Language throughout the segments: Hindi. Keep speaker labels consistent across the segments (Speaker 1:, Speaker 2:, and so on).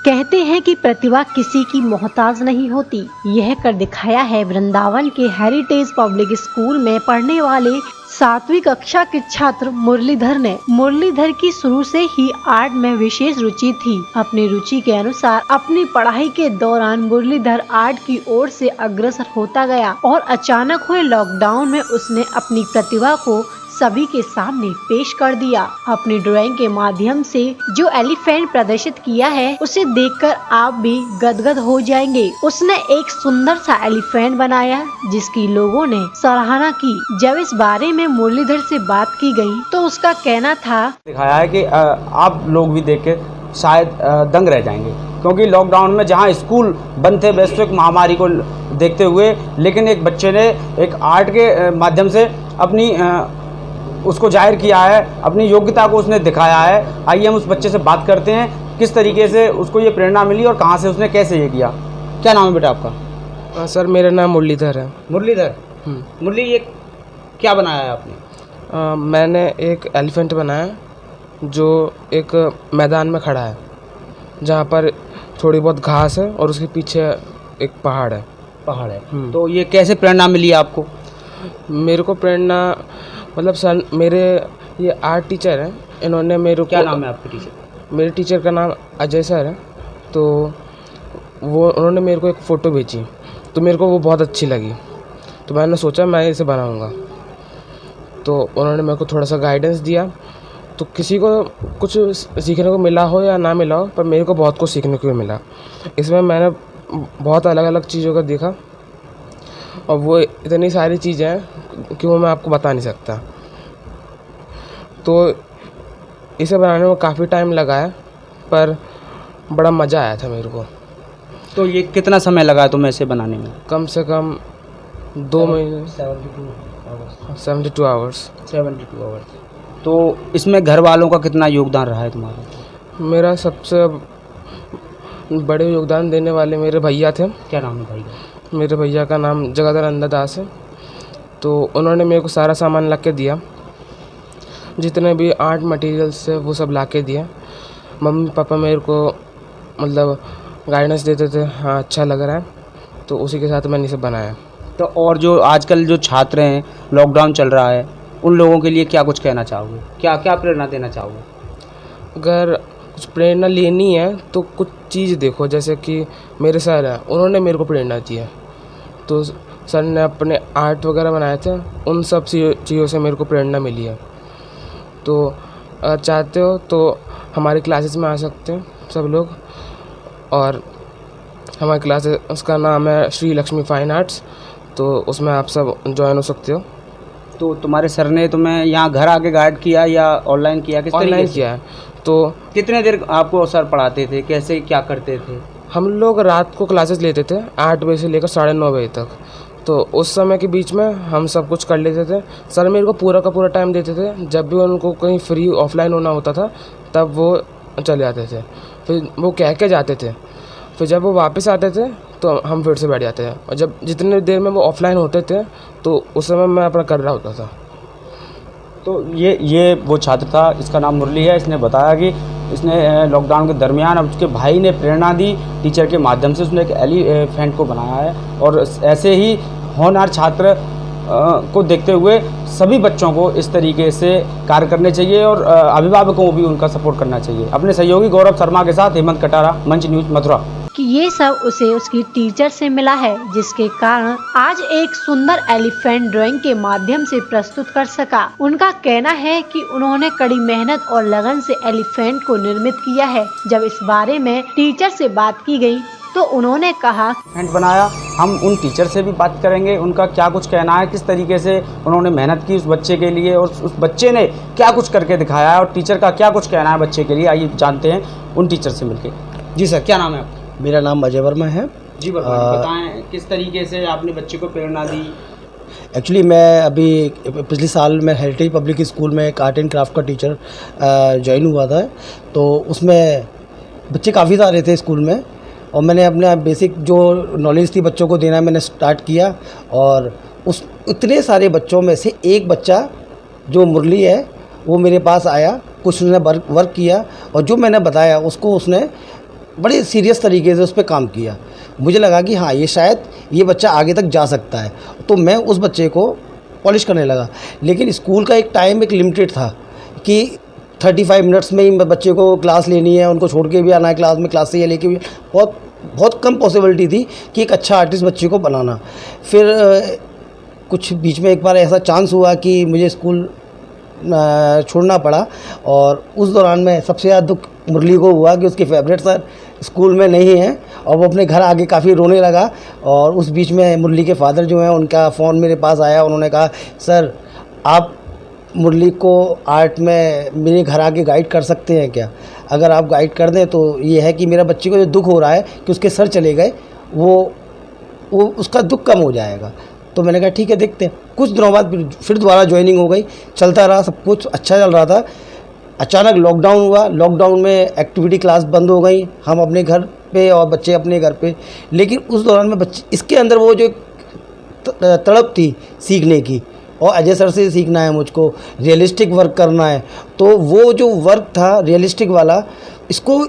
Speaker 1: कहते हैं कि प्रतिभा किसी की मोहताज नहीं होती। यह कर दिखाया है वृंदावन के हेरिटेज पब्लिक स्कूल में पढ़ने वाले 7वीं कक्षा के छात्र मुरलीधर ने। मुरलीधर की शुरू से ही आर्ट में विशेष रुचि थी। अपनी रुचि के अनुसार अपनी पढ़ाई के दौरान मुरलीधर आर्ट की ओर से अग्रसर होता गया और अचानक हुए लॉकडाउन में उसने अपनी प्रतिभा को सभी के सामने पेश कर दिया। अपनी ड्राइंग के माध्यम से जो एलिफेंट प्रदर्शित किया है उसे देखकर आप भी गदगद हो जाएंगे। उसने एक सुंदर सा एलिफेंट बनाया जिसकी लोगों ने सराहना की। जब इस बारे में मुरलीधर से बात की गई तो उसका कहना था,
Speaker 2: दिखाया है कि आप लोग भी देख के शायद दंग रह जाएंगे, क्योंकि लॉकडाउन में जहां स्कूल बंद थे वैश्विक महामारी को देखते हुए, लेकिन एक बच्चे ने एक आर्ट के माध्यम से अपनी उसको जाहिर किया है, अपनी योग्यता को उसने दिखाया है। आइए हम उस बच्चे से बात करते हैं किस तरीके से उसको ये प्रेरणा मिली और कहाँ से उसने कैसे ये किया। क्या नाम है बेटा आपका?
Speaker 3: सर मेरा नाम मुरलीधर है।
Speaker 2: मुरलीधर, मुरली ये क्या बनाया है आपने?
Speaker 3: मैंने एक एलिफेंट बनाया जो एक मैदान में खड़ा है, जहाँ पर थोड़ी बहुत घास है और उसके पीछे एक पहाड़ है।
Speaker 2: पहाड़ है। तो ये कैसे प्रेरणा मिली आपको?
Speaker 3: मेरे को प्रेरणा मतलब सर मेरे ये आर्ट टीचर हैं, इन्होंने मेरे को।
Speaker 2: क्या नाम है आपके टीचर?
Speaker 3: मेरे टीचर का नाम अजय सर है। तो उन्होंने मेरे को एक फ़ोटो भेजी तो मेरे को वो बहुत अच्छी लगी, तो मैंने सोचा मैं इसे बनाऊंगा। तो उन्होंने मेरे को थोड़ा सा गाइडेंस दिया। तो किसी को कुछ सीखने को मिला हो या ना मिला हो, पर मेरे को बहुत कुछ सीखने को मिला। इसमें मैंने बहुत अलग अलग चीज़ों का देखा और वो इतनी सारी चीज़ें हैं कि वो मैं आपको बता नहीं सकता। तो इसे बनाने में काफ़ी टाइम लगा है, पर बड़ा मज़ा आया था मेरे को।
Speaker 2: तो ये कितना समय लगा तुम्हें इसे बनाने में?
Speaker 3: कम से कम 2 महीने। 72 आवर्स।
Speaker 2: तो इसमें घर वालों का कितना योगदान रहा है तुम्हारा?
Speaker 3: मेरा सबसे बड़े योगदान देने वाले मेरे भैया थे।
Speaker 2: क्या नाम है भाई का?
Speaker 3: मेरे भैया का नाम जगदानंद दास है। तो उन्होंने मेरे को सारा सामान ला के दिया, जितने भी आर्ट मटेरियल्स है वो सब ला के दिया। मम्मी पापा मेरे को मतलब गाइडेंस देते थे, हाँ अच्छा लग रहा है, तो उसी के साथ मैंने इसे बनाया।
Speaker 2: तो और जो आजकल जो छात्र हैं, लॉकडाउन चल रहा है, उन लोगों के लिए क्या कुछ कहना चाहोगे? क्या क्या प्रेरणा देना चाहोगे?
Speaker 3: अगर कुछ प्रेरणा लेनी है तो कुछ चीज़ देखो, जैसे कि मेरे सर हैं, उन्होंने मेरे को प्रेरणा दी है। तो सर ने अपने आर्ट वगैरह बनाए थे, उन सब चीज़ों से मेरे को प्रेरणा मिली है। तो अगर चाहते हो तो हमारी क्लासेस में आ सकते हैं सब लोग, और हमारी क्लासेस उसका नाम है श्री लक्ष्मी फाइन आर्ट्स, तो उसमें आप सब ज्वाइन हो सकते हो।
Speaker 2: तो तुम्हारे सर ने तुम्हें यहाँ घर आके गाइड किया या ऑनलाइन किया? किस तरीके
Speaker 3: ऑनलाइन
Speaker 2: से
Speaker 3: किया है। तो
Speaker 2: कितने देर आपको सर पढ़ाते थे, कैसे क्या करते थे?
Speaker 3: हम लोग रात को क्लासेस लेते थे 8 बजे से लेकर 9:30 बजे तक। तो उस समय के बीच में हम सब कुछ कर लेते थे। सर मेरे को पूरा का पूरा टाइम देते थे। जब भी उनको कहीं फ्री ऑफलाइन होना होता था तब वो चले जाते थे, फिर वो कह के जाते थे। फिर जब वो वापस आते थे तो हम फिर से बैठ जाते थे, और जब जितने देर में वो ऑफलाइन होते थे तो उस समय मैं अपना कर रहा होता था।
Speaker 2: तो ये वो छात्र था, इसका नाम मुरली है। इसने बताया कि इसने लॉकडाउन के दरमियान अब उसके भाई ने प्रेरणा दी टीचर के माध्यम से, उसने एक एलिफेंट को बनाया है। और ऐसे ही होनहार छात्र को देखते हुए सभी बच्चों को इस तरीके से कार्य करने चाहिए और अभिभावकों को भी उनका सपोर्ट करना चाहिए। अपने सहयोगी गौरव शर्मा के साथ हेमंत कटारा, मंच न्यूज़, मथुरा।
Speaker 1: कि ये सब उसे उसकी टीचर से मिला है, जिसके कारण आज एक सुंदर एलिफेंट ड्राइंग के माध्यम से प्रस्तुत कर सका। उनका कहना है कि उन्होंने कड़ी मेहनत और लगन से एलिफेंट को निर्मित किया है। जब इस बारे में टीचर से बात की गई तो उन्होंने कहा,
Speaker 2: एलिफेंट बनाया। हम उन टीचर से भी बात करेंगे, उनका क्या कुछ कहना है, किस तरीके से उन्होंने मेहनत की उस बच्चे के लिए और उस बच्चे ने क्या कुछ करके दिखाया है, और टीचर का क्या कुछ कहना है बच्चे के लिए। आइए जानते हैं उन टीचर से मिलके। जी सर, क्या नाम है आपका?
Speaker 4: मेरा नाम अजय वर्मा है।
Speaker 2: जी बताएं किस तरीके से आपने बच्चे को प्रेरणा दी?
Speaker 4: एक्चुअली मैं अभी पिछले साल मैं हेरिटेज पब्लिक स्कूल में एक आर्ट एंड क्राफ्ट का टीचर ज्वाइन हुआ था। तो उसमें बच्चे काफ़ी सारे थे स्कूल में, और मैंने अपना बेसिक जो नॉलेज थी बच्चों को देना मैंने स्टार्ट किया। और उस इतने सारे बच्चों में से एक बच्चा जो मुरली है वो मेरे पास आया, कुछ उसने वर्क किया, और जो मैंने बताया उसको उसने बड़े सीरियस तरीके से उस पर काम किया। मुझे लगा कि हाँ, ये शायद ये बच्चा आगे तक जा सकता है, तो मैं उस बच्चे को पॉलिश करने लगा। लेकिन स्कूल का एक टाइम एक लिमिटेड था कि 35 मिनट्स में ही बच्चे को क्लास लेनी है, उनको छोड़ के भी आना है क्लास में, क्लास से ये लेके भी बहुत कम पॉसिबिलिटी थी कि एक अच्छा आर्टिस्ट बच्चे को बनाना। फिर कुछ बीच में एक बार ऐसा चांस हुआ कि मुझे स्कूल छोड़ना पड़ा, और उस दौरान में सबसे ज़्यादा दुख मुरली को हुआ कि उसके फेवरेट सर स्कूल में नहीं हैं और वो अपने घर आके काफ़ी रोने लगा। और उस बीच में मुरली के फादर जो हैं, उनका फ़ोन मेरे पास आया। उन्होंने कहा, सर आप मुरली को आर्ट में मेरे घर आके गाइड कर सकते हैं क्या? अगर आप गाइड कर दें तो ये है कि मेरा बच्चे को जो दुख हो रहा है कि उसके सर चले गए, वो उसका दुख कम हो जाएगा। तो मैंने कहा ठीक है, देखते हैं। कुछ दिनों बाद फिर दोबारा ज्वाइनिंग हो गई, चलता रहा, सब कुछ अच्छा चल रहा था। अचानक लॉकडाउन हुआ। लॉकडाउन में एक्टिविटी क्लास बंद हो गई, हम अपने घर पे और बच्चे अपने घर पे। लेकिन उस दौरान में बच्चे इसके अंदर वो जो तड़प थी सीखने की, और अजय सर से सीखना है मुझको, रियलिस्टिक वर्क करना है, तो वो जो वर्क था रियलिस्टिक वाला, इसको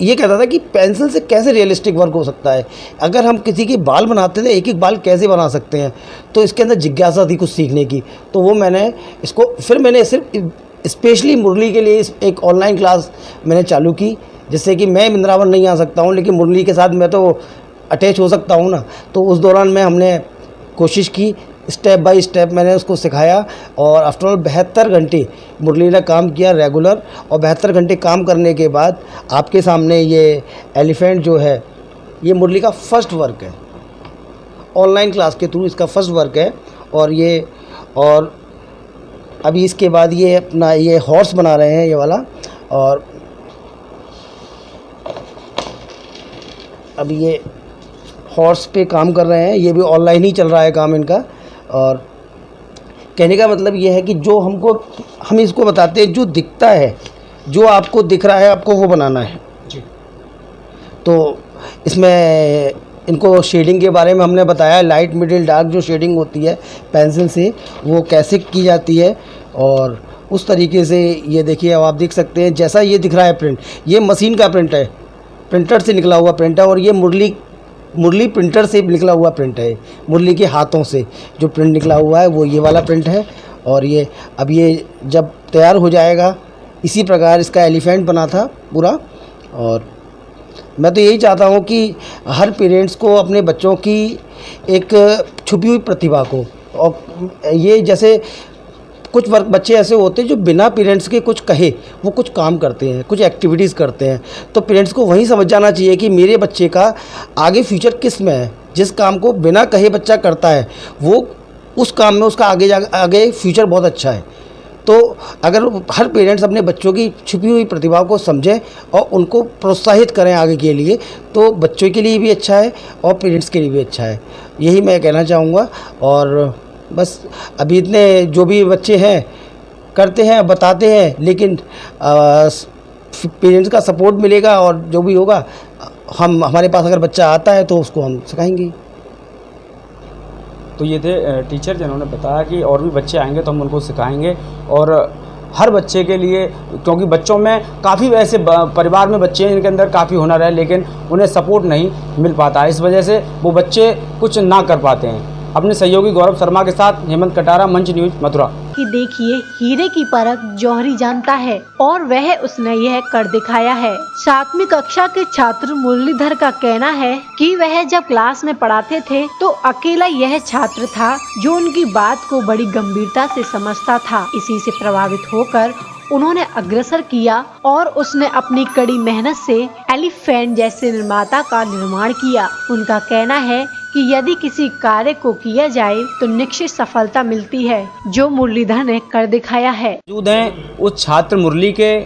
Speaker 4: ये कहता था कि पेंसिल से कैसे रियलिस्टिक वर्क हो सकता है। अगर हम किसी के बाल बनाते थे, एक एक बाल कैसे बना सकते हैं, तो इसके अंदर जिज्ञासा थी कुछ सीखने की। तो वो मैंने इसको फिर मैंने सिर्फ स्पेशली मुरली के लिए एक ऑनलाइन क्लास मैंने चालू की, जिससे कि मैं वृंदावन नहीं आ सकता हूँ, लेकिन मुरली के साथ मैं तो अटैच हो सकता हूँ ना। तो उस दौरान में हमने कोशिश की, स्टेप बाय स्टेप मैंने उसको सिखाया, और आफ्टर ऑल 72 घंटे मुरली ने काम किया रेगुलर। और 72 घंटे काम करने के बाद आपके सामने ये एलिफेंट जो है, ये मुरली का फर्स्ट वर्क है, ऑनलाइन क्लास के थ्रू इसका फर्स्ट वर्क है। और अभी इसके बाद ये अपना ये हॉर्स बना रहे हैं, ये वाला। और अभी ये हॉर्स पे काम कर रहे हैं, ये भी ऑनलाइन ही चल रहा है काम इनका। और कहने का मतलब ये है कि जो हम इसको बताते हैं, जो दिखता है, जो आपको दिख रहा है, आपको वो बनाना है जी। तो इसमें इनको शेडिंग के बारे में हमने बताया, लाइट मिडिल डार्क जो शेडिंग होती है पेंसिल से, वो कैसे की जाती है। और उस तरीके से ये देखिए, अब आप देख सकते हैं, जैसा ये दिख रहा है प्रिंट, ये मशीन का प्रिंट है, प्रिंटर से निकला हुआ प्रिंट है। और ये मुरली प्रिंटर से निकला हुआ प्रिंट है, मुरली के हाथों से जो प्रिंट निकला हुआ है वो ये वाला प्रिंट है। और ये अब ये जब तैयार हो जाएगा, इसी प्रकार इसका एलिफेंट बना था पूरा। और मैं तो यही चाहता हूँ कि हर पेरेंट्स को अपने बच्चों की एक छुपी हुई प्रतिभा को, और ये जैसे कुछ बच्चे ऐसे होते हैं जो बिना पेरेंट्स के कुछ कहे वो कुछ काम करते हैं, कुछ एक्टिविटीज़ करते हैं, तो पेरेंट्स को वहीं समझ जाना चाहिए कि मेरे बच्चे का आगे फ्यूचर किस में है। जिस काम को बिना कहे बच्चा करता है, वो उस काम में उसका आगे फ्यूचर बहुत अच्छा है। तो अगर हर पेरेंट्स अपने बच्चों की छुपी हुई प्रतिभा को समझें और उनको प्रोत्साहित करें आगे के लिए, तो बच्चों के लिए भी अच्छा है और पेरेंट्स के लिए भी अच्छा है। यही मैं कहना चाहूँगा। और बस अभी इतने जो भी बच्चे हैं करते हैं, बताते हैं, लेकिन पेरेंट्स का सपोर्ट मिलेगा और जो भी होगा, हमारे पास अगर बच्चा आता है तो उसको हम सिखाएंगे।
Speaker 2: तो ये थे टीचर जिन्होंने बताया कि और भी बच्चे आएंगे तो हम उनको सिखाएंगे। और हर बच्चे के लिए, क्योंकि बच्चों में काफ़ी ऐसे परिवार में बच्चे हैं जिनके अंदर काफ़ी हुनर है, लेकिन उन्हें सपोर्ट नहीं मिल पाता है, इस वजह से वो बच्चे कुछ ना कर पाते हैं। अपने सहयोगी गौरव शर्मा के साथ हेमंत कटारा, मंच न्यूज, मथुरा।
Speaker 1: कि देखिए, हीरे की परख जौहरी जानता है और वह उसने यह कर दिखाया है। 7वीं कक्षा के छात्र मुरलीधर का कहना है कि वह जब क्लास में पढ़ाते थे तो अकेला यह छात्र था जो उनकी बात को बड़ी गंभीरता से समझता था। इसी से प्रभावित होकर उन्होंने अग्रसर किया और उसने अपनी कड़ी मेहनत से एलिफेंट जैसे निर्माता का निर्माण किया। उनका कहना है कि यदि किसी कार्य को किया जाए तो निश्चित सफलता मिलती है, जो मुरलीधर ने कर दिखाया है।
Speaker 2: मौजूद हैं उस छात्र मुरली के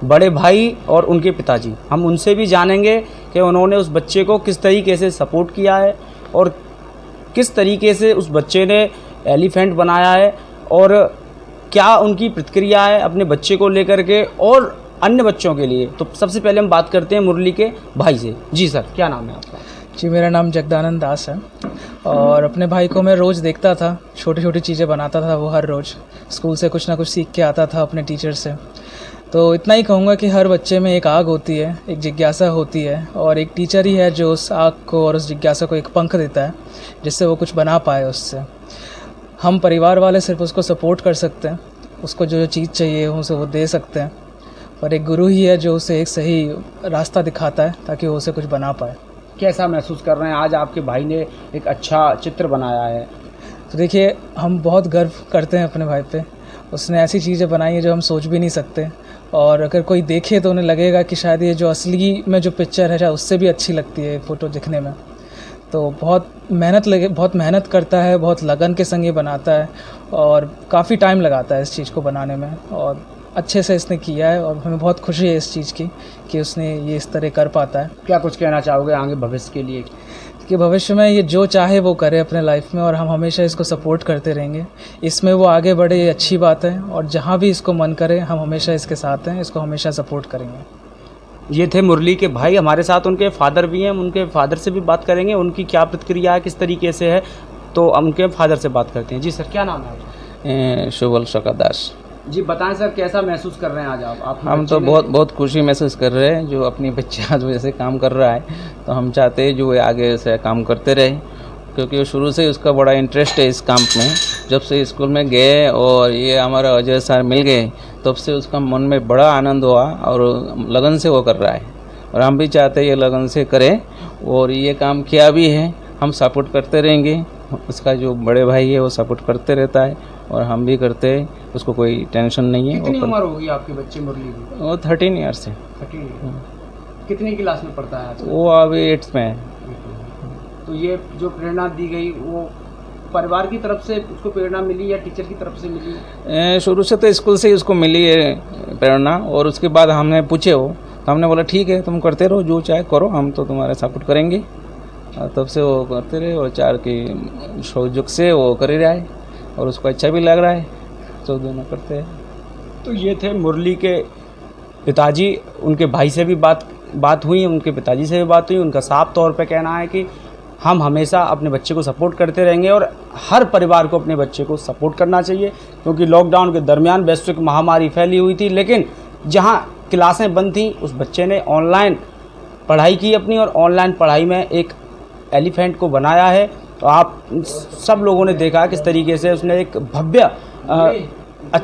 Speaker 2: बड़े भाई और उनके पिताजी। हम उनसे भी जानेंगे कि उन्होंने उस बच्चे को किस तरीके से सपोर्ट किया है और किस तरीके से उस बच्चे ने एलिफेंट बनाया है और क्या उनकी प्रतिक्रिया है अपने बच्चे को लेकर के और अन्य बच्चों के लिए। तो सबसे पहले हम बात करते हैं मुरली के भाई से। जी सर, क्या नाम है आपका?
Speaker 5: जी, मेरा नाम जगदानंद दास है और अपने भाई को मैं रोज़ देखता था, छोटी छोटी चीज़ें बनाता था वो हर रोज़। स्कूल से कुछ ना कुछ सीख के आता था अपने टीचर से। तो इतना ही कहूँगा कि हर बच्चे में एक आग होती है, एक जिज्ञासा होती है, और एक टीचर ही है जो उस आग को और उस जिज्ञासा को एक पंख देता है जिससे वो कुछ बना पाए उससे। हम परिवार वाले सिर्फ उसको सपोर्ट कर सकते हैं, उसको जो चीज़ चाहिए उसे वो दे सकते हैं, और एक गुरु ही है जो उसे एक सही रास्ता दिखाता है ताकि वो उसे कुछ बना पाए।
Speaker 2: कैसा महसूस कर रहे हैं आज आपके भाई ने एक अच्छा चित्र बनाया है?
Speaker 5: तो देखिए, हम बहुत गर्व करते हैं अपने भाई पे। उसने ऐसी चीज़ें बनाई हैं जो हम सोच भी नहीं सकते, और अगर कोई देखे तो उन्हें लगेगा कि शायद ये जो असली में जो पिक्चर है शायद उससे भी अच्छी लगती है फ़ोटो दिखने में। तो बहुत मेहनत करता है, बहुत लगन के संग ये बनाता है, और काफ़ी टाइम लगाता है इस चीज़ को बनाने में, और अच्छे से इसने किया है, और हमें बहुत खुशी है इस चीज़ की कि उसने ये इस तरह कर पाता है।
Speaker 2: क्या कुछ कहना चाहोगे आगे भविष्य के लिए?
Speaker 5: कि भविष्य में ये जो चाहे वो करे अपने लाइफ में, और हम हमेशा इसको सपोर्ट करते रहेंगे। इसमें वो आगे बढ़े, ये अच्छी बात है, और जहाँ भी इसको मन करे हम हमेशा इसके साथ हैं, इसको हमेशा सपोर्ट करेंगे।
Speaker 2: ये थे मुरली के भाई, हमारे साथ उनके फादर भी हैं, हम उनके फादर से भी बात करेंगे, उनकी क्या प्रतिक्रिया है, किस तरीके से है, तो हम उनके फादर से बात करते हैं। जी सर, क्या नाम है आपका?
Speaker 6: शुभल शकादास।
Speaker 2: जी बताएं सर, कैसा महसूस कर रहे हैं आज आप?
Speaker 6: हम तो बहुत खुशी महसूस कर रहे हैं जो अपनी बच्चे आज वैसे काम कर रहा है, तो हम चाहते हैं जो वो आगे से काम करते रहे, क्योंकि वो शुरू से उसका बड़ा इंटरेस्ट है इस काम में। जब से स्कूल में गए और ये हमारा अजय सर मिल गए तब से उसका मन में बड़ा आनंद हुआ और लगन से वो कर रहा है, और हम भी चाहते हैं ये लगन से करे, और ये काम किया भी है। हम सपोर्ट करते रहेंगे, उसका जो बड़े भाई है वो सपोर्ट करते रहता है और हम भी करते हैं, उसको कोई टेंशन नहीं है।
Speaker 2: कितनी उम्र होगी आपके बच्चे मुरली की?
Speaker 6: वो 13 ईयर्स है।
Speaker 2: 13। कितनी क्लास में पढ़ता है आज?
Speaker 6: वो अभी 8th में है।
Speaker 2: तो ये जो प्रेरणा दी गई वो परिवार की तरफ से उसको प्रेरणा मिली या टीचर की तरफ से मिली?
Speaker 6: शुरू से तो स्कूल से ही उसको मिली है प्रेरणा, और उसके बाद हमने पूछे हो तो हमने बोला ठीक है तुम करते रहो, जो चाहे करो, हम तो तुम्हारा सपोर्ट करेंगे। तब से वो करते रहे और 4 की शौक से वो कर ही रहा है और उसको अच्छा भी लग रहा है, तो दोनों करते हैं।
Speaker 2: तो ये थे मुरली के पिताजी, उनके भाई से भी बात हुई, उनके पिताजी से भी बात हुई। उनका साफ तौर पे कहना है कि हम हमेशा अपने बच्चे को सपोर्ट करते रहेंगे और हर परिवार को अपने बच्चे को सपोर्ट करना चाहिए, क्योंकि लॉकडाउन के दरमियान वैश्विक महामारी फैली हुई थी, लेकिन जहां क्लासें बंद थीं उस बच्चे ने ऑनलाइन पढ़ाई की अपनी, और ऑनलाइन पढ़ाई में एक एलिफेंट को बनाया है। तो आप सब लोगों ने देखा किस तरीके से उसने एक भव्य